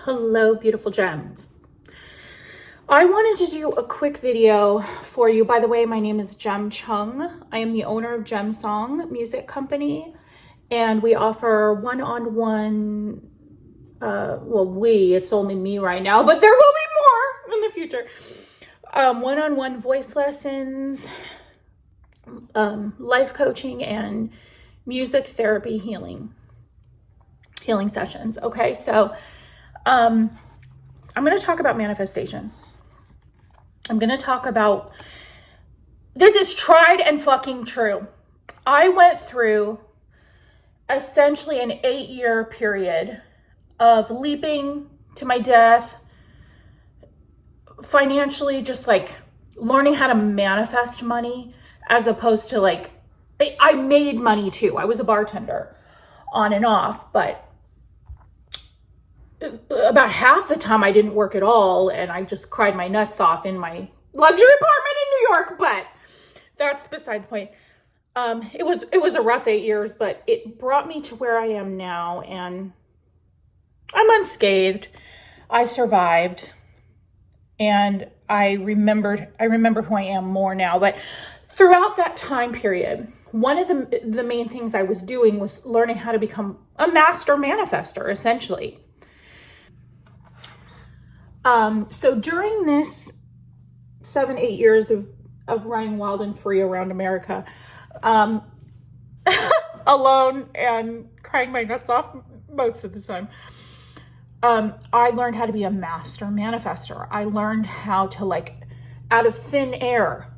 Hello, beautiful gems. I wanted to do a quick video for you. By the way, my name is Gem Chung. I am the owner of Gem Song Music Company, and we offer one-on-one, it's only me right now, but there will be more in the future. One-on-one voice lessons, life coaching, and music therapy healing sessions. Okay, so I'm going to talk about manifestation. I'm going to talk about, this is tried and fucking true. I went through essentially an 8-year period of leaping to my death, financially, just like learning how to manifest money, as opposed to like, I made money too. I was a bartender on and off, but about half the time I didn't work at all, and I just cried my nuts off in my luxury apartment in New York. But that's beside the point. It was a rough 8 years, but it brought me to where I am now, and I'm unscathed. I survived, and I remember who I am more now. But throughout that time period, one of the main things I was doing was learning how to become a master manifestor, essentially. So during this 7-8 years of running wild and free around America, alone and crying my nuts off most of the time, I learned how to be a master manifestor. I learned how to, like, out of thin air,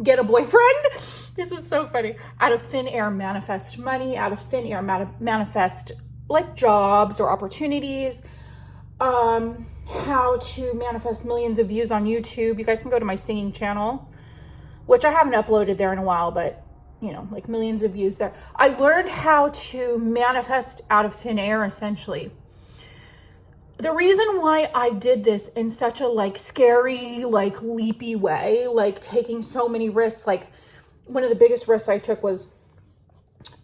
get a boyfriend. This is so funny. Out of thin air, manifest money. Out of thin air, manifest like jobs or opportunities. How to manifest millions of views on YouTube. You guys can go to my singing channel, which I haven't uploaded there in a while, but you know, like millions of views there. I learned how to manifest out of thin air, essentially. The reason why I did this in such a like scary, like leapy way, like taking so many risks, like one of the biggest risks I took was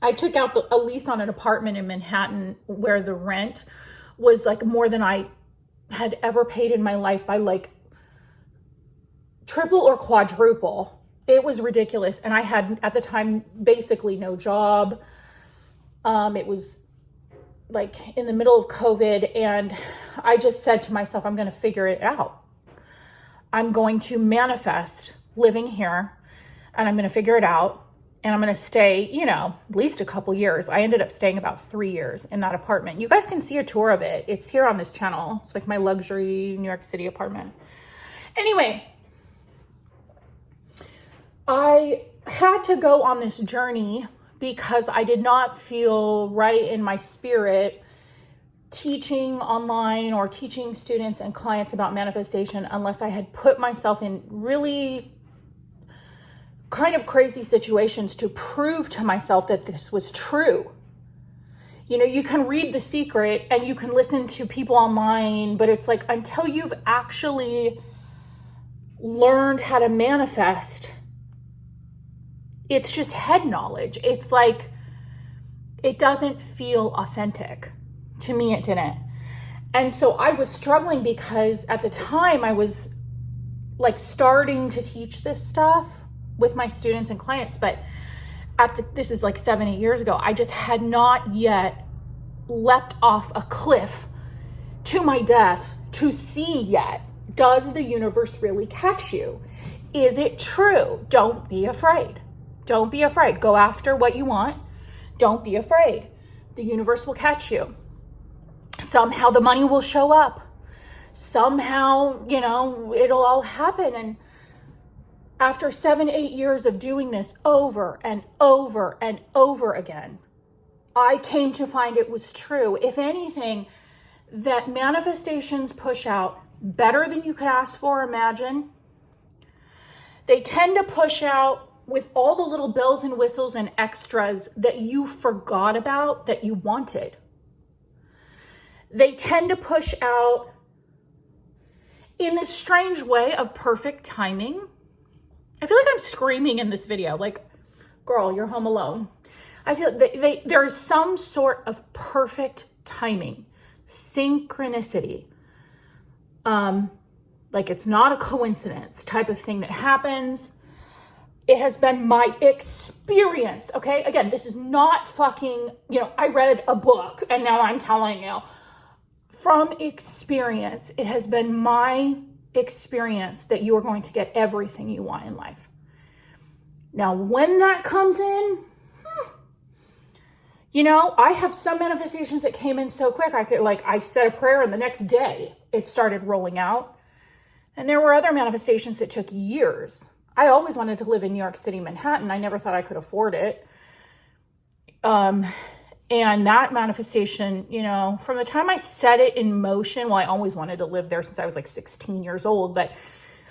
I took out a lease on an apartment in Manhattan where the rent was like more than I had ever paid in my life by like triple or quadruple. It was ridiculous. And I had at the time basically no job. It was like in the middle of COVID, and I just said to myself, I'm going to figure it out. I'm going to manifest living here, and I'm going to figure it out. And I'm going to stay, you know, at least a couple years. I ended up staying about 3 years in that apartment. You guys can see a tour of it. It's here on this channel. It's like my luxury New York City apartment. Anyway, I had to go on this journey because I did not feel right in my spirit teaching online or teaching students and clients about manifestation unless I had put myself in really kind of crazy situations to prove to myself that this was true. You know, you can read The Secret and you can listen to people online, but it's like until you've actually learned how to manifest, it's just head knowledge. It's like, it doesn't feel authentic. To me, it didn't. And so I was struggling because at the time I was like starting to teach this stuff with my students and clients, but this is like 7-8 years ago, I just had not yet leapt off a cliff to my death to see yet, does the universe really catch you? Is it true? Don't be afraid. Don't be afraid. Go after what you want. Don't be afraid. The universe will catch you. Somehow the money will show up. Somehow, you know, it'll all happen. And after 7-8 years of doing this over and over and over again, I came to find it was true. If anything, that manifestations push out better than you could ask for or imagine. They tend to push out with all the little bells and whistles and extras that you forgot about that you wanted. They tend to push out in this strange way of perfect timing. I feel like I'm screaming in this video, like, girl, you're home alone. I feel there is some sort of perfect timing Synchronicity. Like it's not a coincidence type of thing that happens. It has been my experience, okay? Again, this is not fucking, I read a book and now I'm telling you. From experience, it has been my experience that you are going to get everything you want in life. Now, when that comes in, I have some manifestations that came in so quick. I said a prayer and the next day it started rolling out. And there were other manifestations that took years. I always wanted to live in New York City, Manhattan. I never thought I could afford it. And that manifestation, from the time I set it in motion, well, I always wanted to live there since I was like 16 years old, but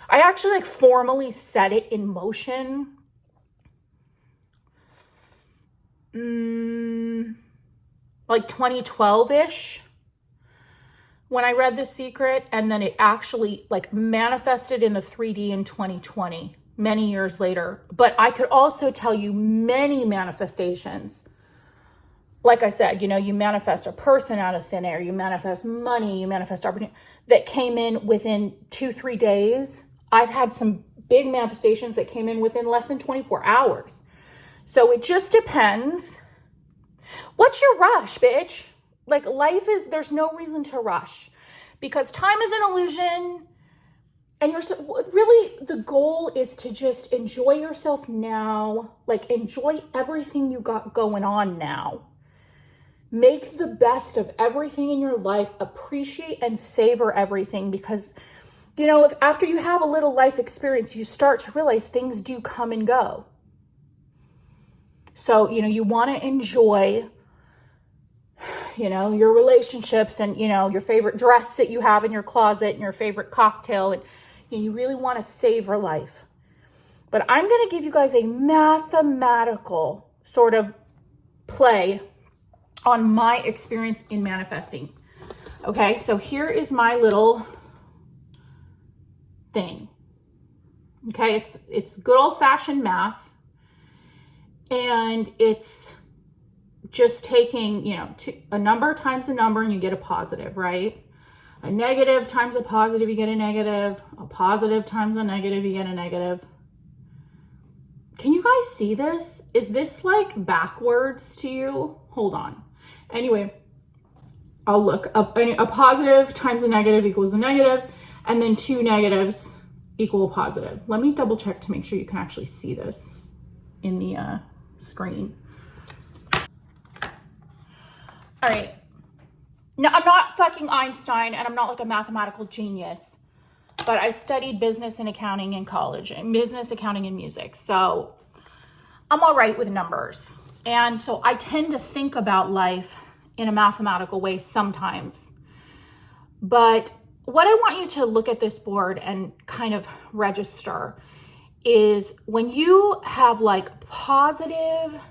I actually formally set it in motion. Like 2012-ish when I read The Secret, and then it actually manifested in the 3D in 2020, many years later. But I could also tell you many manifestations. Like I said, you manifest a person out of thin air, you manifest money, you manifest opportunity that came in within 2-3 days. I've had some big manifestations that came in within less than 24 hours. So it just depends. What's your rush, bitch? There's no reason to rush because time is an illusion. And really the goal is to just enjoy yourself now. Enjoy everything you got going on now. Make the best of everything in your life. Appreciate and savor everything because, if after you have a little life experience, you start to realize things do come and go. So, you want to enjoy, your relationships and, your favorite dress that you have in your closet and your favorite cocktail. And you really want to savor life. But I'm going to give you guys a mathematical sort of play on my experience in manifesting. Okay, so here is my little thing. Okay, it's good old-fashioned math. And it's just taking, a number times a number and you get a positive, right? A negative times a positive, you get a negative. A positive times a negative, you get a negative. Can you guys see this? Is this backwards to you? Hold on. Anyway, I'll look up. A positive times a negative equals a negative, and then 2 negatives equal a positive. Let me double check to make sure you can actually see this in the screen. All right. Now, I'm not fucking Einstein and I'm not a mathematical genius, but I studied business and accounting in college and business, accounting, and music. So I'm all right with numbers. And so I tend to think about life in a mathematical way sometimes. But what I want you to look at this board and kind of register is when you have positive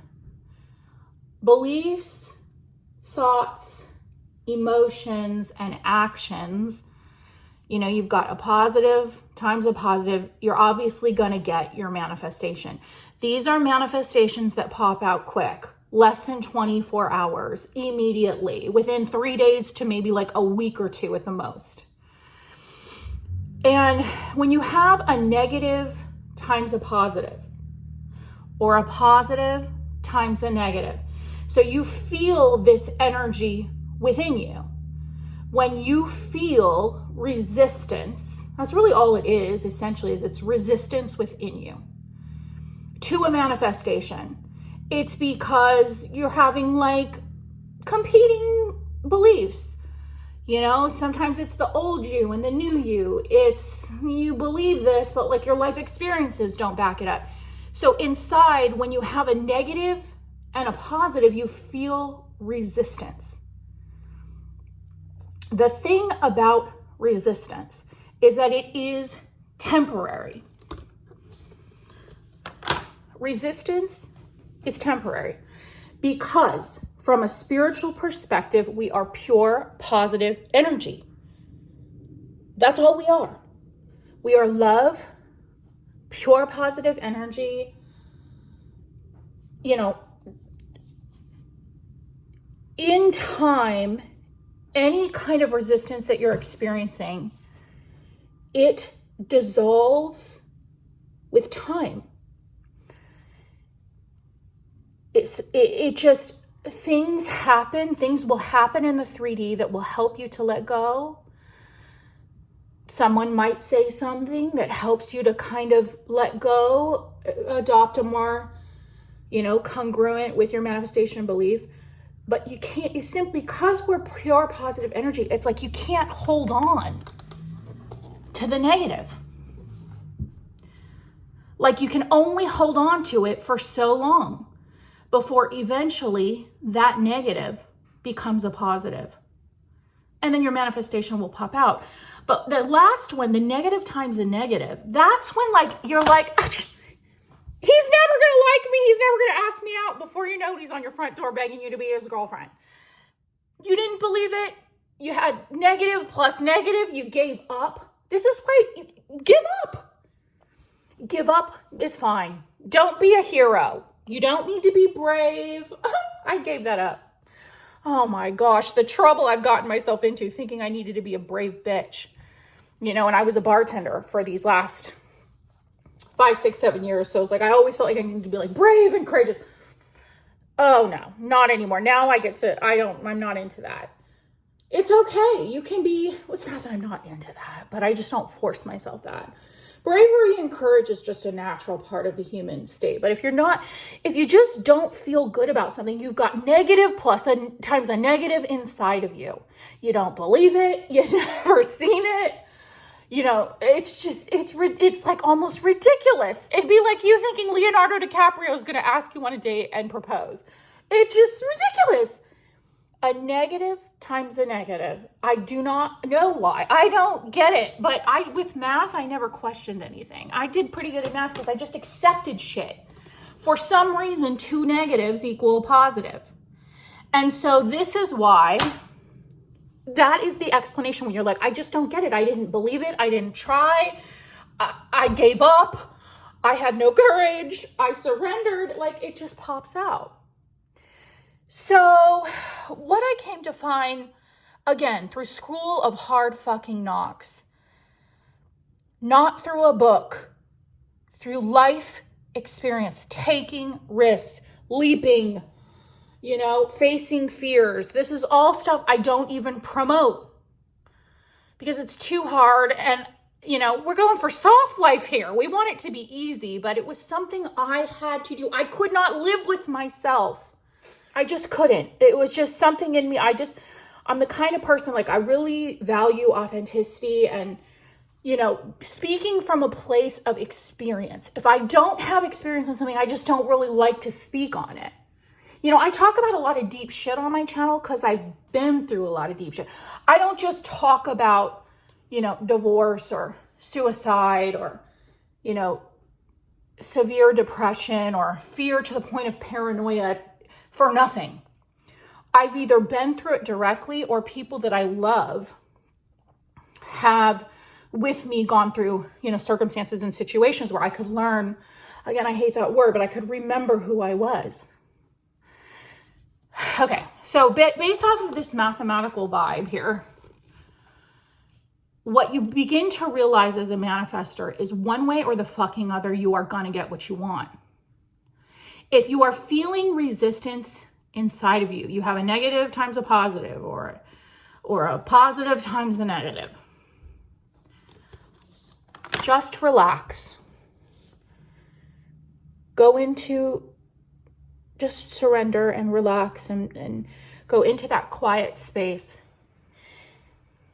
beliefs, thoughts, emotions, and actions, you've got a positive times a positive, you're obviously going to get your manifestation. These are manifestations that pop out quick, less than 24 hours, immediately, within 3 days to maybe a week or 2 at the most. And when you have a negative times a positive, or a positive times a negative, so you feel this energy within you. When you feel resistance, that's really all it is, essentially, is it's resistance within you to a manifestation. It's because you're having competing beliefs. Sometimes it's the old you and the new you. It's you believe this, but your life experiences don't back it up. So inside, when you have a negative and a positive, you feel resistance. The thing about resistance is that it is temporary. Resistance is temporary because from a spiritual perspective, we are pure positive energy. That's all we are. We are love, pure positive energy. In time, any kind of resistance that you're experiencing, it dissolves with time. It just, things will happen in the 3D that will help you to let go. Someone might say something that helps you to kind of let go, adopt a more, congruent with your manifestation belief. But because we're pure positive energy, it's like you can't hold on to the negative. Like you can only hold on to it for so long before eventually that negative becomes a positive. And then your manifestation will pop out. But the last one, the negative times the negative, that's when you're like, he's never going to like me. He's never going to ask me out. Before you know it, he's on your front door begging you to be his girlfriend. You didn't believe it. You had negative plus negative. You gave up. This is why, give up. Give up is fine. Don't be a hero. You don't need to be brave. I gave that up. Oh my gosh, the trouble I've gotten myself into thinking I needed to be a brave bitch. And I was a bartender for these last 5, 6, 7 years. So it's like, I always felt like I needed to be brave and courageous. Oh no, not anymore. Now I'm not into that. It's okay. You can be, it's not that I'm not into that, but I just don't force myself that. Bravery and courage is just a natural part of the human state. But if you just don't feel good about something, you've got negative times a negative inside of you. You don't believe it. You've never seen it. It's like almost ridiculous. It'd be like you thinking Leonardo DiCaprio is going to ask you on a date and propose. It's just ridiculous. A negative times a negative. I do not know why. I don't get it. But with math, I never questioned anything. I did pretty good at math because I just accepted shit. For some reason, 2 negatives equal a positive. And so this is why that is the explanation when you're like, I just don't get it. I didn't believe it. I didn't try. I gave up. I had no courage. I surrendered. It just pops out. So what I came to find, again, through school of hard fucking knocks, not through a book, through life experience, taking risks, leaping, facing fears. This is all stuff I don't even promote because it's too hard. And, we're going for soft life here. We want it to be easy, but it was something I had to do. I could not live with myself. I just couldn't. It was just something in me. I'm the kind of person, I really value authenticity and, speaking from a place of experience. If I don't have experience in something, I just don't really like to speak on it. I talk about a lot of deep shit on my channel because I've been through a lot of deep shit. I don't just talk about, divorce or suicide or, severe depression or fear to the point of paranoia for nothing. I've either been through it directly or people that I love have with me gone through, circumstances and situations where I could learn, again, I hate that word, but I could remember who I was. Okay, so based off of this mathematical vibe here, what you begin to realize as a manifestor is one way or the fucking other, you are going to get what you want. If you are feeling resistance inside of you, you have a negative times a positive or a positive times the negative. Just relax. Just surrender and relax and go into that quiet space.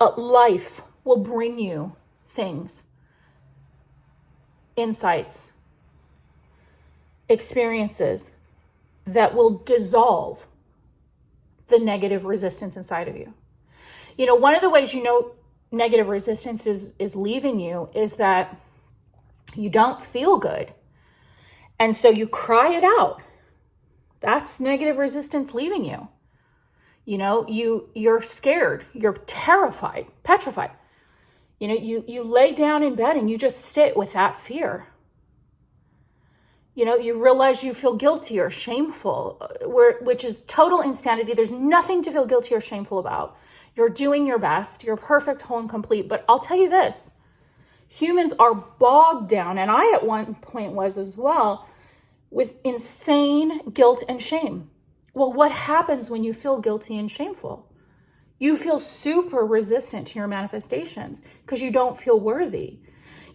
Life will bring you things, insights, experiences that will dissolve the negative resistance inside of you. One of the ways negative resistance is leaving you is that you don't feel good. And so you cry it out. That's negative resistance leaving you. You're scared, you're terrified, petrified. You lay down in bed and you just sit with that fear. You realize you feel guilty or shameful, which is total insanity. There's nothing to feel guilty or shameful about. You're doing your best. You're perfect, whole, and complete. But I'll tell you this, humans are bogged down, and I at one point was as well, with insane guilt and shame. Well, what happens when you feel guilty and shameful? You feel super resistant to your manifestations because you don't feel worthy.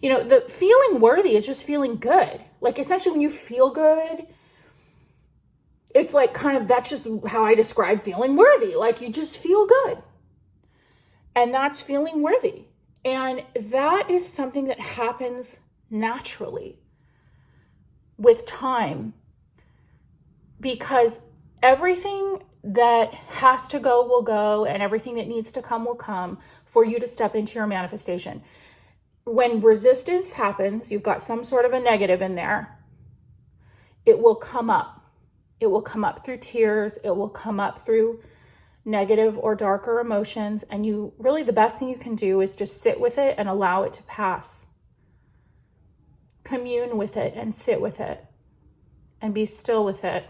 You know, the feeling worthy is just feeling good. Like essentially when you feel good, it's like kind of, that's just how I describe feeling worthy. Like you just feel good. And that's feeling worthy. And that is something that happens naturally with time, because everything that has to go will go, and everything that needs to come will come for you to step into your manifestation. When resistance happens, you've got some sort of a negative in there, it will come up. It will come up through tears. It will come up through negative or darker emotions. And you really, the best thing you can do is just sit with it and allow it to pass. Commune with it and sit with it and be still with it.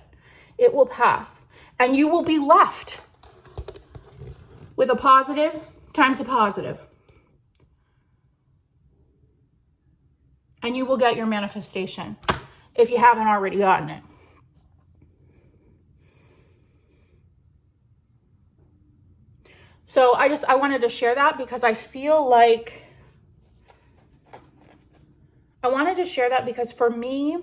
It will pass. And you will be left with a positive times a positive. And you will get your manifestation if you haven't already gotten it. So I wanted to share that because I feel like I wanted to share that because for me,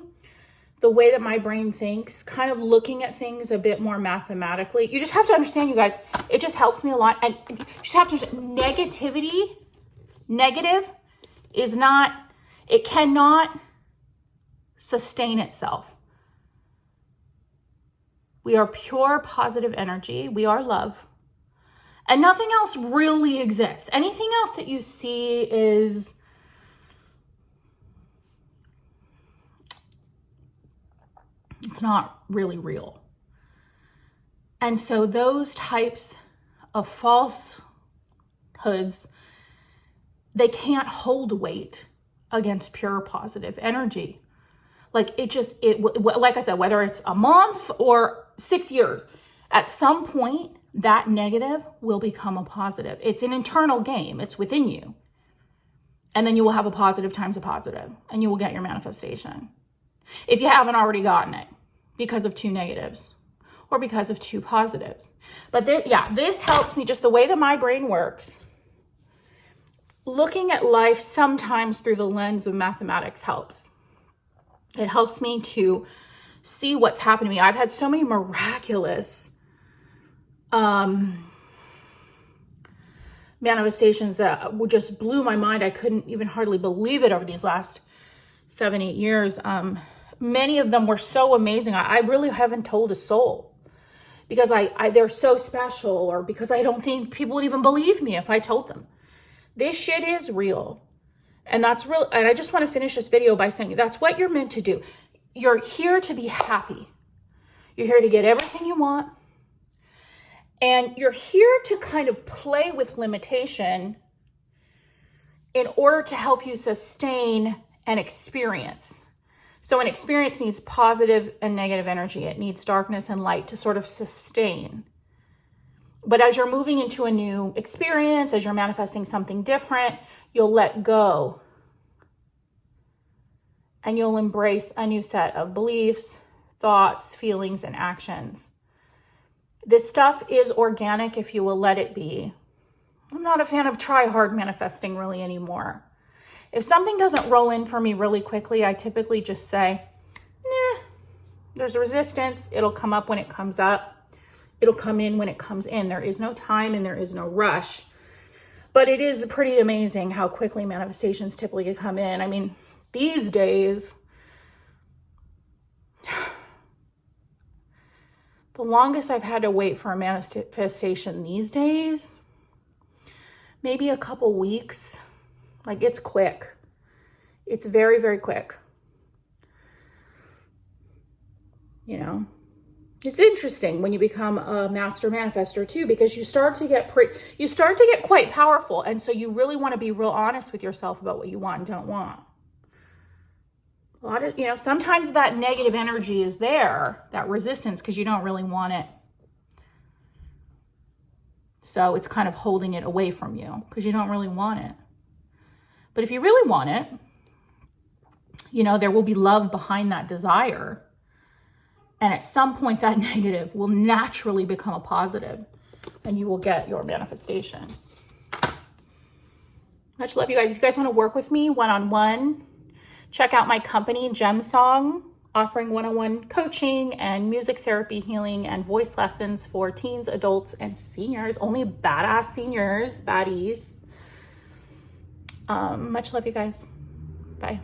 the way that my brain thinks, kind of looking at things a bit more mathematically, you just have to understand, you guys, it just helps me a lot. And you just have to understand, negative is not, it cannot sustain itself. We are pure positive energy. We are love. And nothing else really exists. Anything else that you see is it's not really real. And so those types of falsehoods, they can't hold weight against pure positive energy. Like like I said, whether it's a month or 6 years, at some point, that negative will become a positive. It's an internal game. It's within you. And then you will have a positive times a positive, and you will get your manifestation. If you haven't already gotten it because of 2 negatives or because of 2 positives. But this helps me, just the way that my brain works. Looking at life sometimes through the lens of mathematics helps. It helps me to see what's happened to me. I've had so many miraculous manifestations that just blew my mind. I couldn't even hardly believe it over these last 7-8 years. Many of them were so amazing. I really haven't told a soul because they're so special, or because I don't think people would even believe me if I told them. This shit is real. And that's real. And I just want to finish this video by saying that's what you're meant to do. You're here to be happy. You're here to get everything you want. And you're here to kind of play with limitation in order to help you sustain an experience. So an experience needs positive and negative energy. It needs darkness and light to sort of sustain. But as you're moving into a new experience, as you're manifesting something different, you'll let go. And you'll embrace a new set of beliefs, thoughts, feelings, and actions. This stuff is organic if you will let it be. I'm not a fan of try hard manifesting really anymore. If something doesn't roll in for me really quickly, I typically just say, there's resistance. It'll come up when it comes up. It'll come in when it comes in. There is no time and there is no rush. But it is pretty amazing how quickly manifestations typically come in. I mean, these days, the longest I've had to wait for a manifestation these days, maybe a couple weeks. Like, it's quick. It's very, very quick. You know, it's interesting when you become a master manifestor too, because you start to get quite powerful. And so you really want to be real honest with yourself about what you want and don't want. A lot of, sometimes that negative energy is there, that resistance, because you don't really want it. So it's kind of holding it away from you because you don't really want it. But if you really want it, you know, there will be love behind that desire. And at some point that negative will naturally become a positive and you will get your manifestation. Much love, you guys. If you guys want to work with me one-on-one, check out my company, Gem Song, offering one-on-one coaching and music therapy, healing, and voice lessons for teens, adults, and seniors. Only badass seniors, baddies. Much love, you guys. Bye.